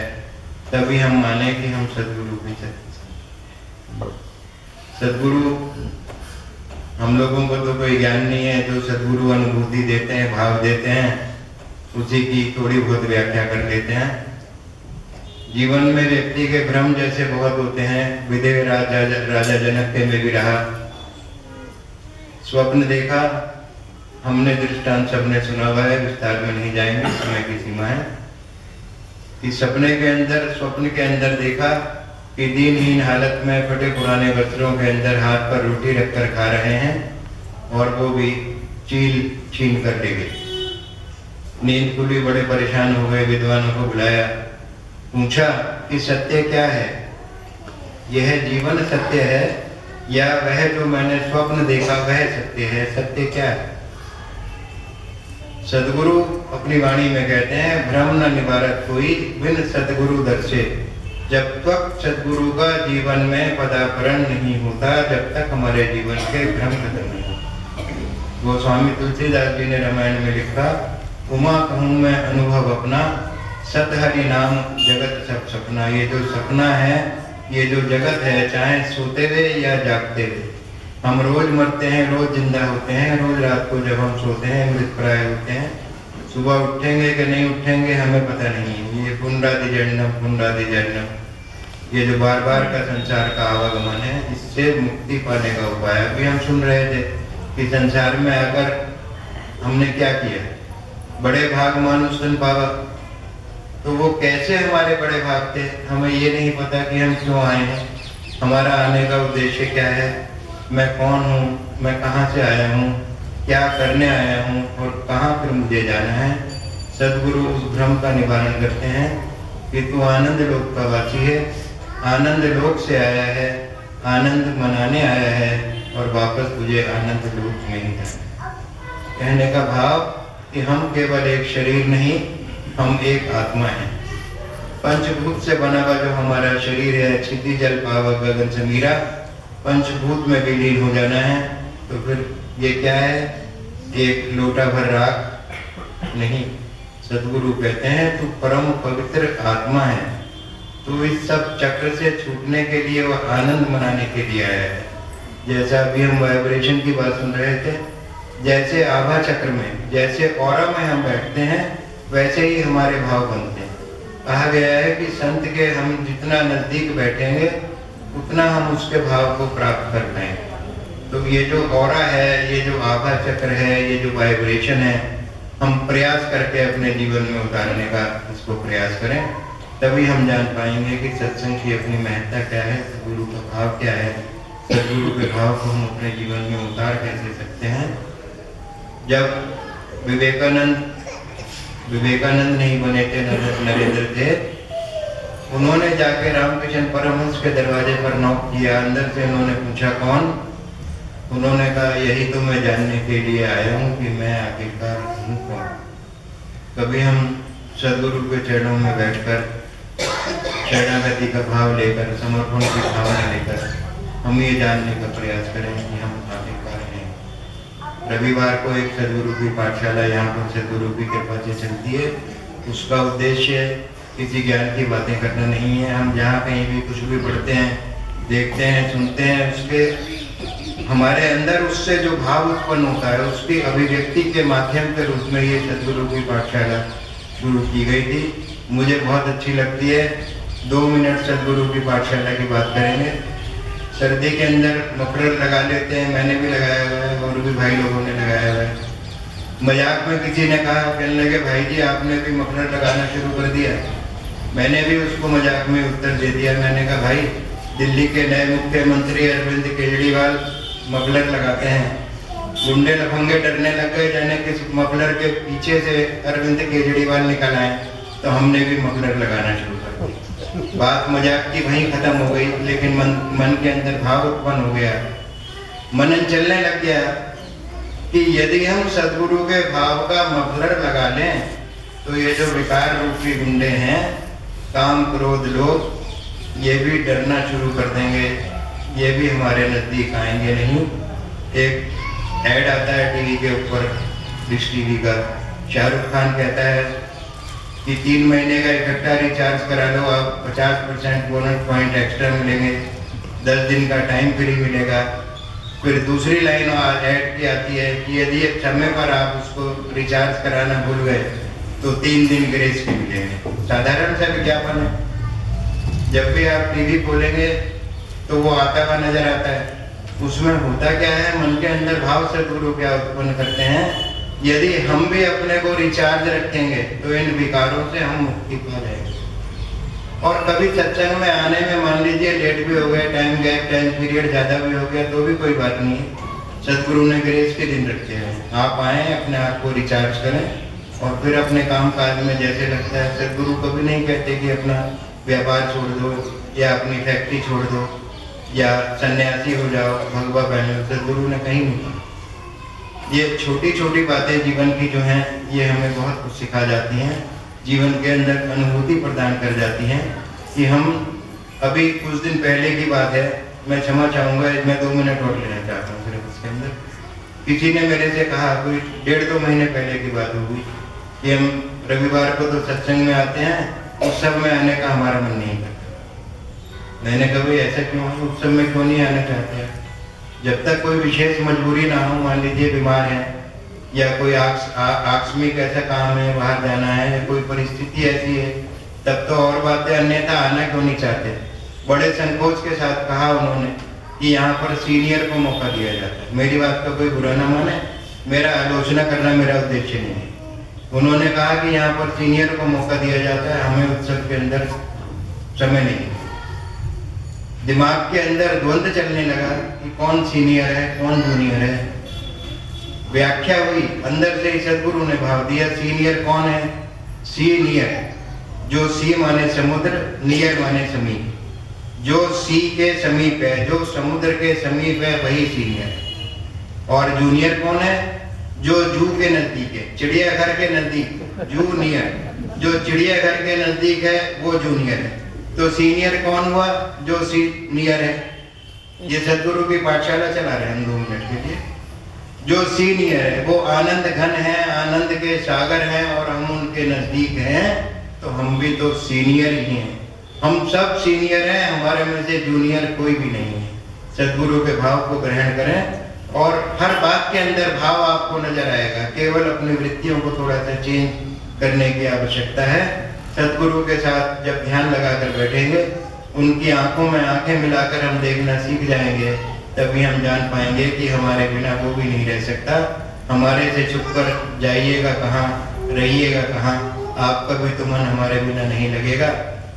तभी हम माने कि हम सदगुरु के चरण। सदगुरु, हम लोगों को तो कोई ज्ञान नहीं है, जो सदगुरु अनुभूति देते हैं, भाव देते हैं, उसी की थोड़ी बहुत व्याख्या कर लेते हैं। जीवन में व्यक्ति के भ्रम जैसे बहुत होते हैं। विदेह राजा जनक के में भी रहा, स्वप्न देखा, हमने दृष्टांत सबने सुना हुआ है, विस्तार में नहीं जाएंगे, समय की सीमा है। कि स्वप्न के अंदर देखा कि दीनहीन हालत में फटे पुराने वस्त्रों के अंदर हाथ पर रोटी रखकर खा रहे हैं, और वो भी चील छीन कर ले गए। नींद खुली, बड़े परेशान हो गए, विद्वानों को बुलाया, पूछा कि सत्य क्या है, यह जीवन सत्य है या वह जो मैंने स्वप्न देखा वह सत्य है? सत्य क्या है? सदगुरु अपनी वाणी में कहते हैं, भ्रम न निवारत कोई बिन सदगुरु दर्शे। जब तक सदगुरु का जीवन में पदार्पण नहीं होता, जब तक हमारे जीवन के भ्रम खत्म नहीं होता। गोस्वामी तुलसीदास जी ने रामायण में लिखा, उमा कहूँ मैं अनुभव अपना, सत हरि नाम जगत सब सपना। ये जो सपना है, ये जो जगत है, चाहे सोते हुए या जागते हुए, हम रोज मरते हैं, रोज जिंदा होते हैं, रोज रात को जब हम सोते हैं मृतप्राय होते हैं, सुबह उठेंगे कि नहीं उठेंगे हमें पता नहीं है। ये पुनरादि जन्म, ये जो बार बार का संसार का आवागमन है, इससे मुक्ति पाने का उपाय। अभी हम सुन रहे थे कि संसार में आकर हमने क्या किया, बड़े भाग मानुष तन पावा। तो वो कैसे हमारे बड़े भाग थे, हमें ये नहीं पता कि हम क्यों आए हैं, हमारा आने का उद्देश्य क्या है, मैं कौन हूँ, मैं कहाँ से आया हूँ, क्या करने आया हूँ और कहाँ फिर मुझे जाना है। सदगुरु उस भ्रम का निवारण करते हैं कि तू आनंद लोक का वासी है, आनंद लोक से आया है, आनंद मनाने आया है और वापस तुझे आनंद लोक में ही जाना। कहने का भाव कि हम केवल एक शरीर नहीं, हम एक आत्मा हैं। पंचभूत से बना हुआ जो हमारा शरीर है, क्षिति जल पावक गगन समीरा, पंचभूत में विलीन हो जाना है। तो फिर ये क्या है, एक लोटा भर राख नहीं। सदगुरु कहते हैं तू परम पवित्र आत्मा है, तो इस सब चक्र से छूटने के लिए, वह आनंद मनाने के लिए आया है। जैसा अभी हम वाइब्रेशन की बात सुन रहे थे, जैसे आभा चक्र में, जैसे ऑरा में हम बैठते हैं, वैसे ही हमारे भाव बनते हैं। कहा गया है कि संत के हम जितना नजदीक बैठेंगे उतना हम उसके भाव को प्राप्त कर पाएंगे। तो ये जो ऑरा है, ये जो आभा चक्र है, ये जो वाइब्रेशन है, हम प्रयास करके अपने जीवन में उतारने का इसको प्रयास करें, तभी हम जान पाएंगे कि सत्संग की अपनी महत्ता क्या है, सदगुरु का भाव क्या है, सदगुरु के भाव को हम अपने जीवन में उतार कैसे सकते हैं। जब विवेकानंद नहीं बने थे, नरेंद्र थे, उन्होंने जाके रामकृष्ण परमहंस के दरवाजे पर नॉक किया। अंदर से उन्होंने पूछा कौन? उन्होंने कहा यही तो मैं जानने के लिए आया हूँ कि मैं आखिरकार हूँ कौन। कभी हम सदगुरु के चरणों में बैठकर शरणागति का भाव लेकर, समर्पण की भावना लेकर हम ये जानने का प्रयास करें कि हम आखिरकार हैं। रविवार को एक सदगुरु की पाठशाला यहाँ पर सदगुरु की कृपा से चलती है। उसका उद्देश्य किसी ज्ञान की बातें करना नहीं है। हम जहाँ कहीं भी कुछ भी पढ़ते हैं, देखते हैं, सुनते हैं, उसके हमारे अंदर उससे जो भाव उत्पन्न होता है, उसकी अभिव्यक्ति के माध्यम के रूप में ये सदगुरु की पाठशाला शुरू की गई थी। मुझे बहुत अच्छी लगती है। 2 मिनट सदगुरु की पाठशाला की बात करेंगे। सर्दी के अंदर मफलर लगा लेते हैं, मैंने भी लगाया हुआ है और भी भाई लोगों ने लगाया हुआ है। मजाक में किसी ने कहा, कहने लगे भाई जी आपने भी मफलर लगाना शुरू कर दिया। मैंने भी उसको मजाक में उत्तर दे दिया। मैंने कहा भाई दिल्ली के नए मुख्यमंत्री अरविंद केजरीवाल मफलर लगाते हैं, गुंडे लफंगे डरने लग गए जाने कि मफलर के पीछे से अरविंद केजरीवाल निकल आए, तो हमने भी मफलर लगाना शुरू कर दिया। बात मजाक की वहीं खत्म हो गई, लेकिन मन के अंदर भाव उत्पन्न हो गया, मनन चलने लग गया कि यदि हम सदगुरु के भाव का मफलर लगा लें तो ये जो विकार रूपी गुंडे हैं, काम क्रोध लोग, ये भी डरना शुरू कर देंगे, ये भी हमारे नजदीक आएंगे नहीं। एक ऐड आता है टीवी के ऊपर, डिश टीवी का, शाहरुख खान कहता है कि 3 महीने का इकट्ठा रिचार्ज करा लो, आप 50% बोनस पॉइंट एक्स्ट्रा मिलेंगे, 10 दिन का टाइम फ्री मिलेगा। फिर दूसरी लाइन ऐड की आती है कि यदि समय पर आप उसको रिचार्ज कराना भूल गए तो 3 दिन ग्रेस भी मिलेंगे। साधारण सा विज्ञापन है, जब भी आप टीवी खोलेंगे तो वो आता हुआ नजर आता है। उसमें होता क्या है, मन के अंदर भाव सदगुरु क्या उत्पन्न करते हैं, यदि हम भी अपने को रिचार्ज रखेंगे तो इन विकारों से हम मुक्ति पा जाएंगे। और कभी सत्संग में आने में मान लीजिए लेट भी हो गया, टाइम गैप, टाइम पीरियड ज़्यादा भी हो गया, तो भी कोई बात नहीं है। सदगुरु ने ग्रेस के दिन रखे हैं, आप आएँ, अपने आप को रिचार्ज करें और फिर अपने काम काज में जैसे लगता है। सदगुरु कभी नहीं कहते कि अपना व्यापार छोड़ दो या अपनी फैक्ट्री छोड़ दो या सन्यासी हो जाओ, भगवा पहन लो, सदगुरु ने कहीं नहीं कहा। ये छोटी छोटी बातें जीवन की जो हैं, ये हमें बहुत कुछ सिखा जाती हैं, जीवन के अंदर अनुभूति प्रदान कर जाती हैं। कि हम अभी कुछ दिन पहले की बात है, मैं क्षमा चाहूँगा, मैं 2 मिनट और लेना चाहता हूँ सिर्फ इसके अंदर। किसी ने मेरे से कहा, कोई 1.5-2 महीने पहले की बात होगी, कि हम रविवार को तो सत्संग में आते हैं, उत्सव में आने का हमारा मन नहीं करता। मैंने कभी ऐसा क्यों, उत्सव में क्यों नहीं आना चाहते हैं? जब तक कोई विशेष मजबूरी ना हो, मान लीजिए बीमार है या कोई आकस्मिक ऐसा काम है, बाहर जाना है, या कोई परिस्थिति ऐसी है, तब तो और बातें, अन्यथा आना क्यों नहीं चाहते। बड़े संकोच के साथ कहा उन्होंने कि यहाँ पर सीनियर को मौका दिया जाता है। मेरी बात का कोई बुरा ना माने, मेरा आलोचना करना मेरा उद्देश्य नहीं है। उन्होंने कहा कि यहाँ पर सीनियर को मौका दिया जाता है, हमें उत्सव के अंदर समय नहीं। दिमाग के अंदर द्वंद्व चलने लगा कि कौन सीनियर है, कौन जूनियर है। व्याख्या हुई, अंदर से ही सदगुरु ने भाव दिया, सीनियर कौन है? सीनियर, जो सी माने समुद्र, नियर माने समीप, जो सी के समीप है, जो समुद्र के समीप है, वही सीनियर। और जूनियर कौन है? जो जू के नजदीक है, चिड़ियाघर के नजदीक, जूनियर। जो चिड़ियाघर के नजदीक है वो जूनियर है। तो सीनियर कौन हुआ? जो सीनियर है। ये सदगुरु की पाठशाला चला रहे हैं 2 मिनट के लिए। जो सीनियर है वो आनंद घन है, आनंद के सागर हैं, और हम उनके नजदीक हैं, तो हम भी तो सीनियर ही हैं। हम सब सीनियर हैं, हमारे में से जूनियर कोई भी नहीं है। सदगुरु के भाव को ग्रहण करें और हर बात के अंदर भाव आपको नजर आएगा। केवल अपनी वृत्तियों को थोड़ा सा चेंज करने की आवश्यकता है। सदगुरु के साथ जब ध्यान लगाकर बैठेंगे, उनकी आंखों में आंखें मिलाकर हम देखना सीख जाएंगे, तभी हम जान पाएंगे कि हमारे बिना वो भी नहीं रह सकता। हमारे से छुप कर जाइएगा कहाँ, रहिएगा कहाँ, आपका भी तो मन हमारे बिना नहीं लगेगा।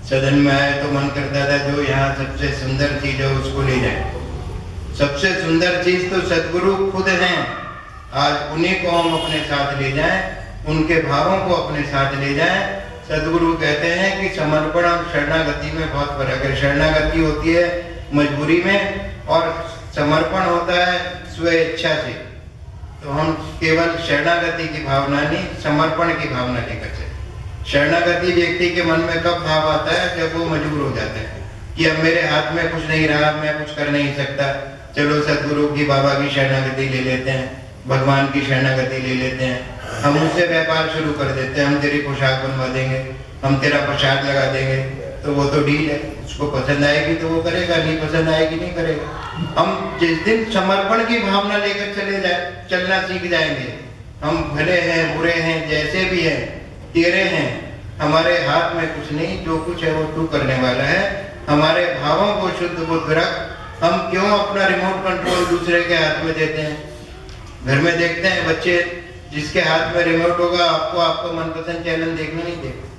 सदन में आए तो मन करता था जो यहाँ सबसे सुंदर चीज है उसको ले जाए। सबसे सुंदर चीज तो सदगुरु खुद हैं। आज उन्हीं को हम अपने साथ ले जाएं, उनके भावों को अपने साथ ले जाएं। सदगुरु कहते हैं कि समर्पण और शरणागति में बहुत फर्क है। शरणागति होती है मजबूरी में और समर्पण होता है स्वेच्छा से। तो हम केवल शरणागति की भावना नहीं, समर्पण की भावना लेकर चले। शरणागति व्यक्ति के मन में कब भाव आता है? जब वो मजबूर हो जाता है कि अब मेरे हाथ में कुछ नहीं रहा, मैं कुछ कर नहीं सकता, चलो सदगुरु की, बाबा की शरणागति ले लेते हैं, भगवान की शरणागति ले लेते हैं। हम उससे व्यापार शुरू कर देते हैं, हम तेरी पोशाक बनवा देंगे, हम तेरा प्रसाद लगा देंगे। तो वो तो डील है, उसको पसंद आएगी तो वो करेगा, नहीं पसंद आएगी नहीं करेगा। हम जिस दिन समर्पण की भावना लेकर चलना सीख जाएंगे, हम भले हैं, बुरे हैं, जैसे भी हैं, तेरे हैं, हमारे हाथ में कुछ नहीं, जो कुछ है वो तू करने वाला है। हमारे भावों को शुद्ध बुद्ध रख। हम क्यों अपना रिमोट कंट्रोल दूसरे के हाथ में देते हैं? घर में देखते हैं बच्चे, जिसके हाथ में रिमोट होगा आपको आपका मनपसंद चैनल देखना नहीं देगा,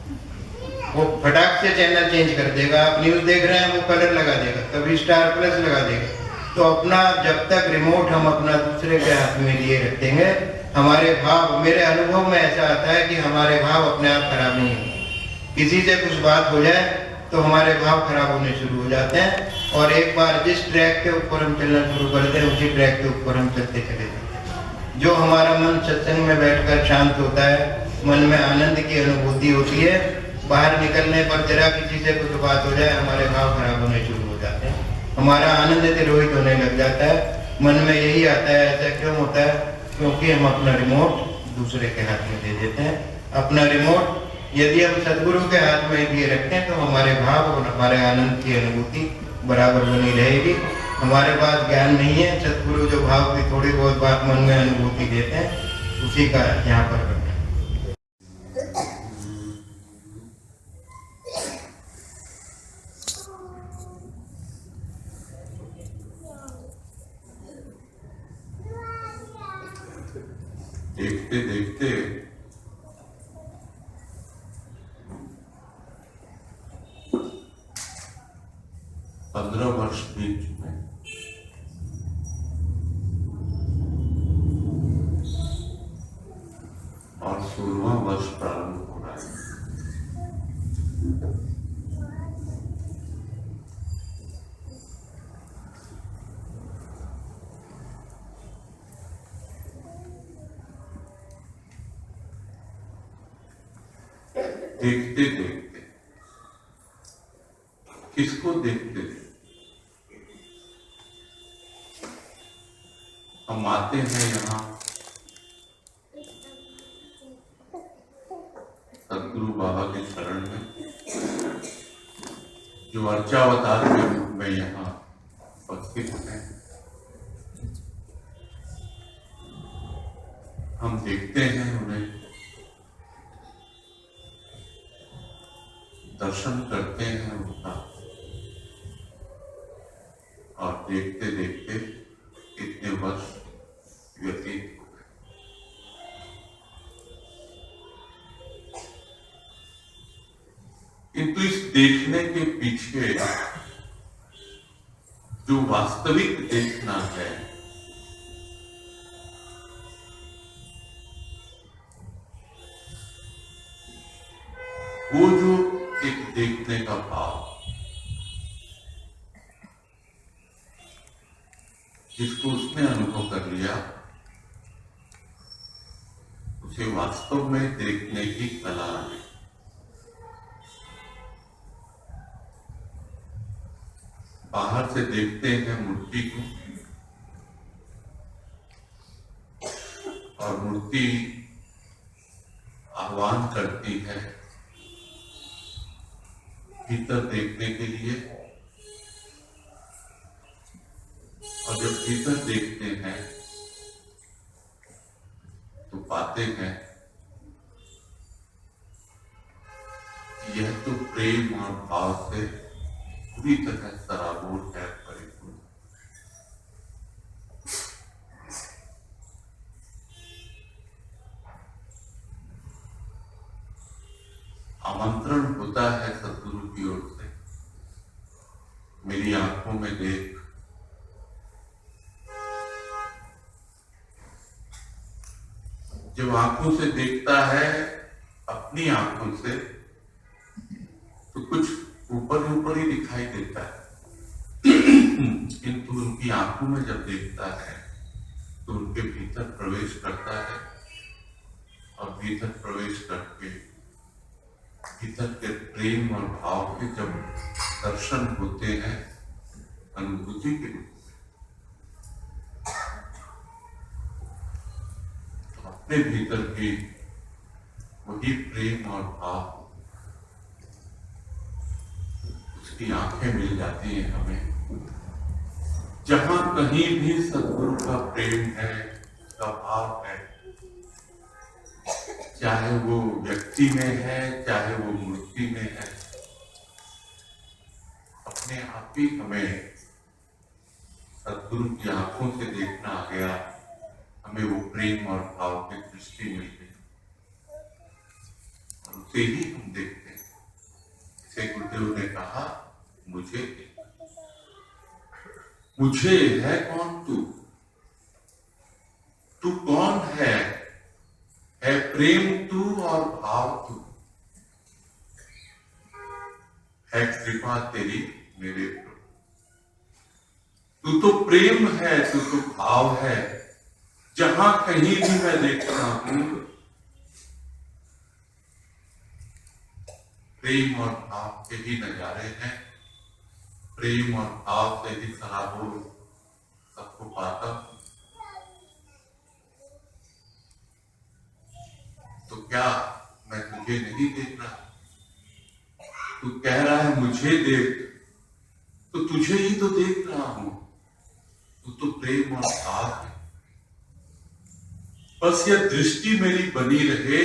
वो फटाक से चैनल चेंज कर देगा। आप न्यूज देख रहे हैं वो कलर लगा देगा, कभी स्टार प्लस लगा देगा। तो अपना जब तक रिमोट हम अपना दूसरे के हाथ में लिए रखेंगे, हमारे भाव, मेरे अनुभव में ऐसा आता है कि हमारे भाव अपने आप खराब नहीं होंगे। किसी से कुछ बात हो जाए तो हमारे भाव खराब होने शुरू हो जाते हैं, और एक बार जिस ट्रैक के ऊपर हम चलना शुरू करते हैं उसी ट्रैक के ऊपर हम चलते चले जाते हैं। जो हमारा मन सत्संग में बैठकर शांत होता है, मन में आनंद की अनुभूति होती है, बाहर निकलने पर जरा किसी से कुछ बात हो जाए हमारे भाव खराब होने शुरू हो जाते हैं, हमारा आनंद तिरोहित होने लग जाता है। मन में यही आता है, ऐसा क्यों होता है? क्योंकि हम अपना रिमोट दूसरे के हाथ में दे देते हैं। अपना रिमोट यदि हम सदगुरु के हाथ में दिए रखें तो हमारे भाव और हमारे आनंद की अनुभूति बराबर बनी रहेगी। हमारे पास ज्ञान नहीं है, सदगुरु जो भाव की थोड़ी बहुत बात मन में अनुभूति देते हैं उसी का यहाँ पर करना। देखते देखते पंद्रह वर्ष बीत चुके हैं। और 16वां वर्ष प्रारंभ हो रहा है। देखते देखते किसको देखते थे? हम आते हैं यहाँ सदगुरु बाबा के शरण में, जो अर्चावतार के रूप में यहाँ उपस्थित हैं। हम देखते हैं उन्हें, दर्शन करते हैं उनका, और देखते देखते इतने वर्ष व्यतीत हो गए। किंतु इस देखने के पीछे जो वास्तविक देखना है, वो जो एक देखने का भाव, जिसको उसने अनुभव कर लिया, उसे वास्तव में देखने की कला है। बाहर से देखते हैं मूर्ति को, और मूर्ति आह्वान करती है भीतर देखने के लिए, और जब भीतर देखते हैं तो पाते हैं कि यह तो प्रेम और भाव से पूरी तरह सराबोर है, परिपूर्ण। आमंत्रण होता है सदगुरु की ओर से, मेरी आंखों में देख। जब आंखों से देखता है अपनी आंखों से, तो कुछ ऊपर ही दिखाई देता है, किंतु उनकी आंखों में जब देखता है तो उनके भीतर प्रवेश करता है, और भीतर प्रवेश करके भीतर के प्रेम और भाव के जब दर्शन होते हैं अनुभूति के रूप में, तो अपने भीतर की वही प्रेम और भाव, उसकी आंखें मिल जाती हैं हमें। जहां कहीं भी सदगुरु का प्रेम है, उसका भाव है, चाहे वो व्यक्ति में है, चाहे वो मूर्ति में है, अपने आप ही हमें सद्गुरु की आंखों से देखना आ गया, हमें वो प्रेम और भाव की दृष्टि मिल गई और उसे ही हम देखते हैं। इसे गुरुदेव ने कहा, मुझे है कौन तू? तू कौन है प्रेम तू और भाव तू, है कृपा तेरी मेरे प्रभु। तू तो प्रेम है, तू तो भाव है, जहां कहीं भी मैं देखता हूं प्रेम और भाव के ही नजारे हैं, प्रेम और भाव से ही सराबोर सबको पाता हूं। तो क्या मैं तुझे नहीं देख रहा? तू कह रहा है मुझे देख, तो तुझे ही तो देख रहा हूं। तू तो प्रेम और भाव है, बस यह दृष्टि मेरी बनी रहे,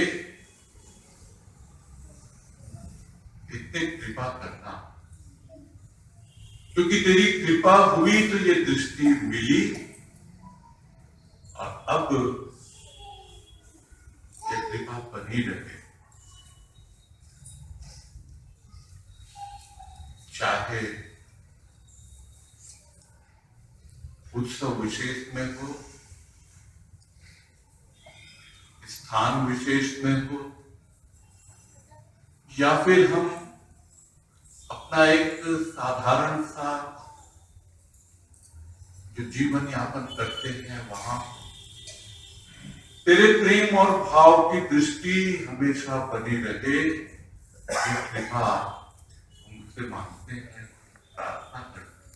इतने कृपा करना, क्योंकि तेरी कृपा हुई तो ये दृष्टि मिली और अब ये कृपा बनी रहे। चाहे उत्सव विशेष में हो, स्थान विशेष में हो, या फिर हम अपना एक साधारण सा जो जीवन यापन करते हैं वहां तेरे प्रेम और भाव की दृष्टि हमेशा बनी रहे, ये कृपा हम उससे मांगते हैं, प्रार्थना करते हैं।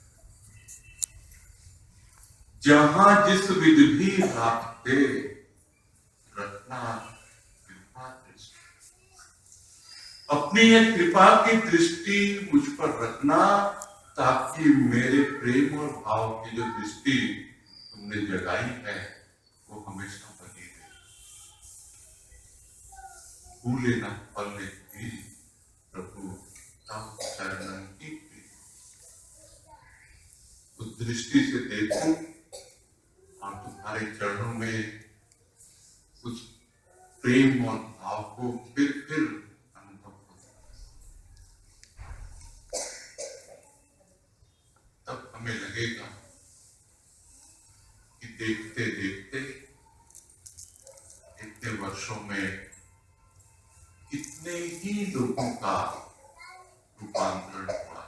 जहां जिस विधि भी राखते रखना कृपा दृष्टि, अपनी ये कृपा की दृष्टि मुझ पर रखना, ताकि मेरे प्रेम और भाव की जो दृष्टि तुमने जगाई है वो हमेशा बनी रहे। भूले न पल्ले भी प्रभु तब चरणन की प्रीति। उस दृष्टि से देखूं और तुम्हारे चरणों में कुछ प्रेम और भाव को फिर अनुभव हो, तब हमें लगेगा कि देखते देखते इतने वर्षों में कितने ही लोगों का रूपांतरण हुआ,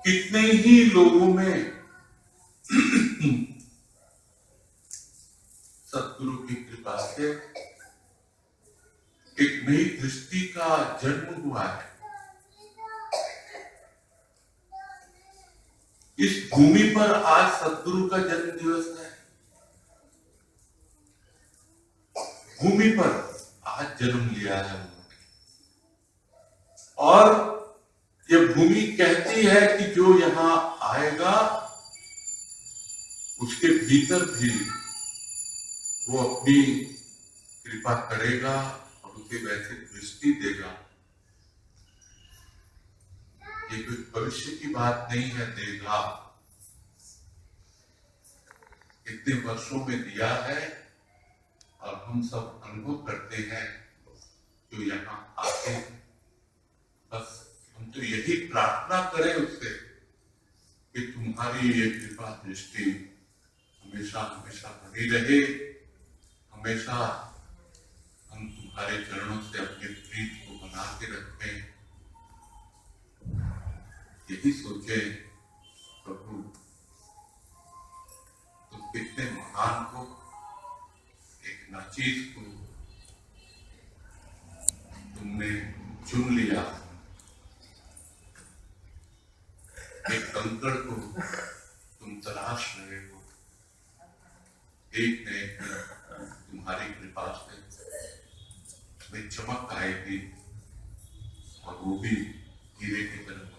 कितने ही लोगों में सद्गुरु की कृपा से एक नई दृष्टि का जन्म हुआ है। इस भूमि पर आज सद्गुरु का जन्म दिवस है। भूमि पर आज जन्म लिया है उन्होंने, और यह भूमि कहती है कि जो यहां आएगा उसके भीतर भी वो अपनी कृपा करेगा और उसे वैसे दृष्टि देगा। ये कोई भविष्य की बात नहीं है, देगा, इतने वर्षों में दिया है और हम सब अनुभव करते हैं जो यहाँ आते हैं। बस हम तो यही प्रार्थना करें उससे कि तुम्हारी ये कृपा दृष्टि हमेशा हमेशा बनी रहे, हमेशा हम तुम्हारे चरणों से अपने प्रीत को बना के रखें। यही सोचे प्रभु तुम कितने महान हो, एक नाचीज को तुमने चुन लिया, एक कंकड़ को तुम तलाश रहे हो, एक न एक तुम्हारी कृपा से में चमक आएगी और वो भी हीरे की तरह